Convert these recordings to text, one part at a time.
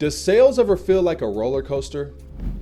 Does sales ever feel like a roller coaster?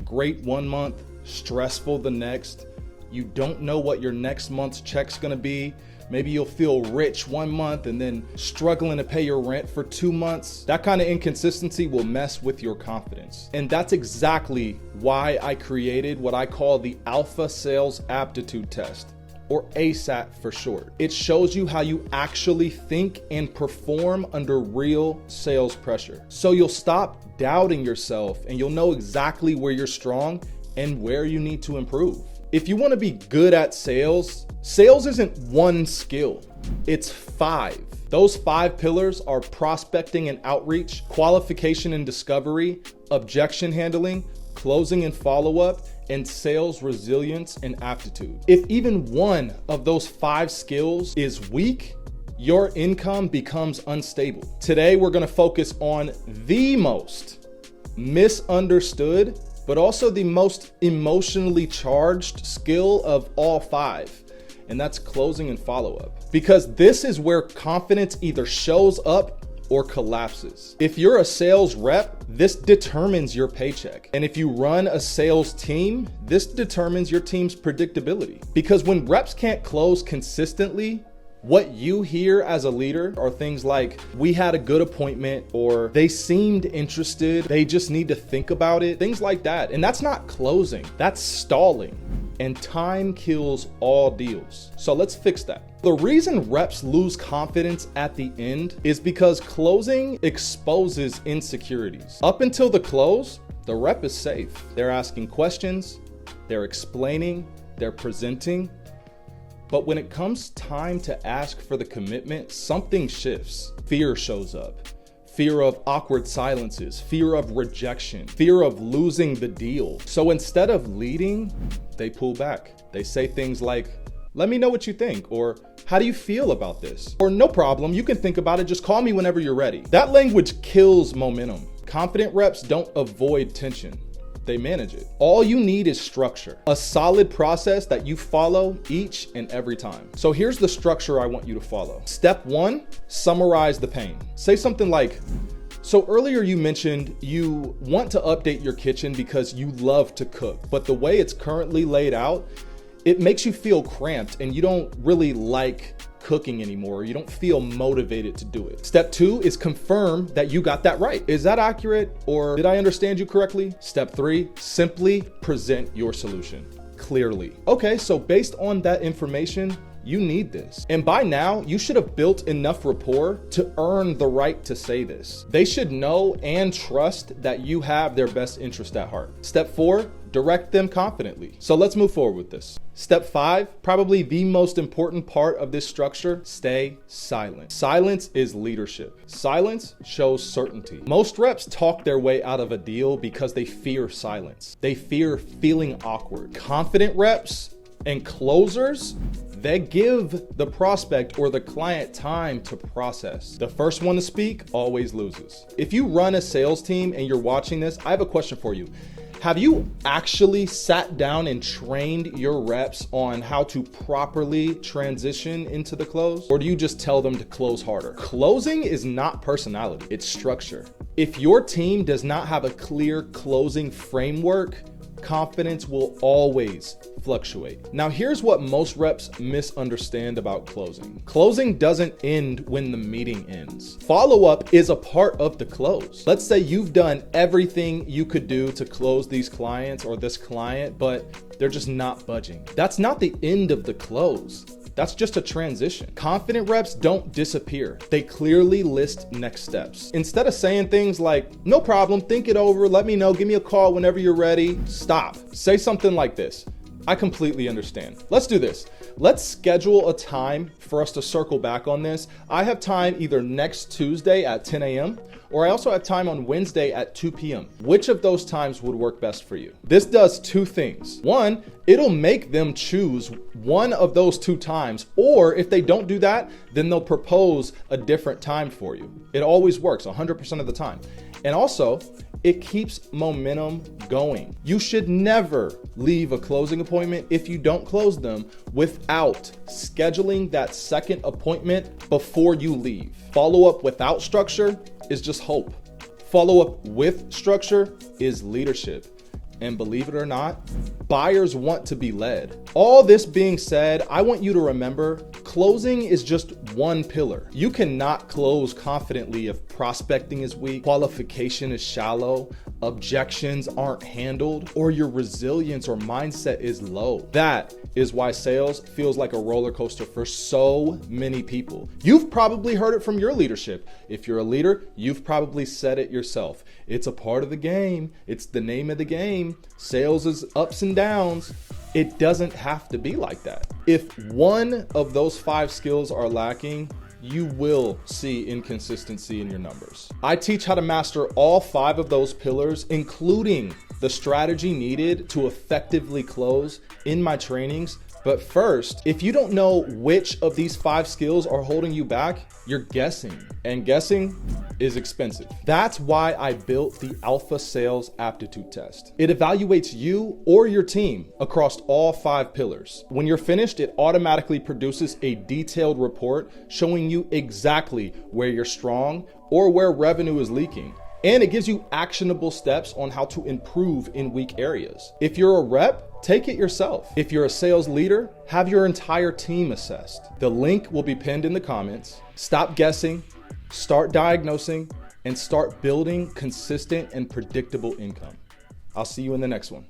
Great one month, stressful the next. You don't know what your next month's check's gonna be. Maybe you'll feel rich one month and then struggling to pay your rent for 2 months. That kind of inconsistency will mess with your confidence. And that's exactly why I created what I call the Alpha Sales Aptitude Test, or ASAT for short. It shows you how you actually think and perform under real sales pressure. So you'll stop doubting yourself and you'll know exactly where you're strong and where you need to improve. If you want to be good at sales, sales isn't one skill, it's 5. Those 5 pillars are prospecting and outreach, qualification and discovery, objection handling, closing and follow-up, and sales resilience and aptitude. If even one of those 5 skills is weak, your income becomes unstable. Today, we're gonna focus on the most misunderstood, but also the most emotionally charged skill of all 5, and that's closing and follow-up. Because this is where confidence either shows up or collapses. If you're a sales rep, this determines your paycheck. And if you run a sales team, this determines your team's predictability. Because when reps can't close consistently, what you hear as a leader are things like, we had a good appointment, or they seemed interested, they just need to think about it, things like that. And that's not closing, that's stalling. And time kills all deals. So let's fix that. The reason reps lose confidence at the end is because closing exposes insecurities. Up until the close, the rep is safe. They're asking questions, they're explaining, they're presenting. But when it comes time to ask for the commitment, something shifts. Fear shows up. Fear of awkward silences, fear of rejection, fear of losing the deal. So instead of leading, they pull back. They say things like, let me know what you think, or how do you feel about this? Or no problem, you can think about it, just call me whenever you're ready. That language kills momentum. Confident reps don't avoid tension, they manage it. All you need is structure, a solid process that you follow each and every time. So here's the structure I want you to follow. Step 1, summarize the pain. Say something like, so earlier you mentioned you want to update your kitchen because you love to cook, but the way it's currently laid out, it makes you feel cramped and you don't really like cooking anymore. You don't feel motivated to do it. Step 2 is confirm that you got that right. Is that accurate, or did I understand you correctly? Step 3, simply present your solution clearly. Okay, so based on that information, you need this. And by now, you should have built enough rapport to earn the right to say this. They should know and trust that you have their best interest at heart. Step 4, direct them confidently. So let's move forward with this. Step 5, probably the most important part of this structure, stay silent. Silence is leadership. Silence shows certainty. Most reps talk their way out of a deal because they fear silence. They fear feeling awkward. Confident reps and closers, they give the prospect or the client time to process. The first one to speak always loses. If you run a sales team and you're watching this, I have a question for you. Have you actually sat down and trained your reps on how to properly transition into the close? Or do you just tell them to close harder? Closing is not personality, it's structure. If your team does not have a clear closing framework, confidence will always fluctuate. Now, here's what most reps misunderstand about closing. Closing doesn't end when the meeting ends. Follow-up is a part of the close. Let's say you've done everything you could do to close these clients or this client, but they're just not budging. That's not the end of the close. That's just a transition. Confident reps don't disappear. They clearly list next steps. Instead of saying things like, no problem, think it over, let me know, give me a call whenever you're ready, stop. Say something like this. I completely understand. Let's do this. Let's schedule a time for us to circle back on this. I have time either next Tuesday at 10 a.m. or I also have time on Wednesday at 2 p.m. Which of those times would work best for you? This does 2 things. 1, it'll make them choose one of those 2 times, or if they don't do that, then they'll propose a different time for you. It always works 100% of the time. And also, it keeps momentum going. You should never leave a closing appointment if you don't close them without scheduling that second appointment before you leave. Follow up without structure is just hope. Follow up with structure is leadership. And believe it or not, buyers want to be led. All this being said, I want you to remember, closing is just one pillar. You cannot close confidently if prospecting is weak, qualification is shallow, objections aren't handled, or your resilience or mindset is low. That is why sales feels like a roller coaster for so many people. You've probably heard it from your leadership. If you're a leader, you've probably said it yourself. It's a part of the game. It's the name of the game. Sales is ups and downs. It doesn't have to be like that. If one of those 5 skills are lacking, you will see inconsistency in your numbers. I teach how to master all 5 of those pillars, including the strategy needed to effectively close in my trainings. But first, if you don't know which of these 5 skills are holding you back, you're guessing. And guessing is expensive. That's why I built the Alpha Sales Aptitude Test. It evaluates you or your team across all 5 pillars. When you're finished, it automatically produces a detailed report showing you exactly where you're strong or where revenue is leaking. And it gives you actionable steps on how to improve in weak areas. If you're a rep, take it yourself. If you're a sales leader, have your entire team assessed. The link will be pinned in the comments. Stop guessing, start diagnosing, and start building consistent and predictable income. I'll see you in the next one.